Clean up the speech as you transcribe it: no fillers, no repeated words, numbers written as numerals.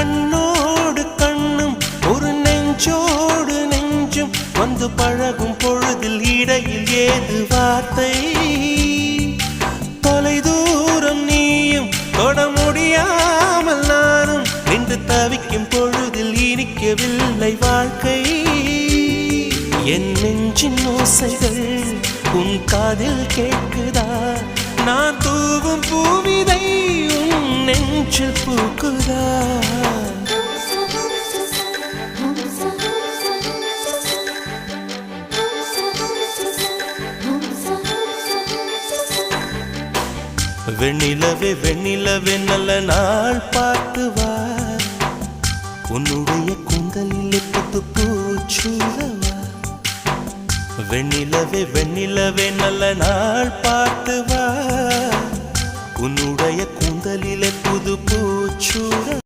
கண்ணோடு கண்ணும் ஒரு நெஞ்சோடு நெஞ்சும் வந்து பழகும் பொழுதில் இடையில் ஏது வார்த்தை தொலை தூரம் நீயும் தொட முடியாமல் நானும் நின்று தவிக்கும் பொழுதில் இனிக்கவில்லை வாழ்க்கை என் நெஞ்சின் ஓசைகள் உன் காதில் கேட்குதா நான் தூவும் பூவிதை உன் நெஞ்சில் பூக்குதா வெண்ணிலவே வெண்ணிலவே நல்ல நாள் பார்த்து வா உன்னுடைய கூந்தலில் புத்து பூச்சூடவா வெண்ணிலவே வெண்ணிலவே நல்ல நாள் பார்த்து வா உன்னுடைய கூந்தலில் புது பூச்சூட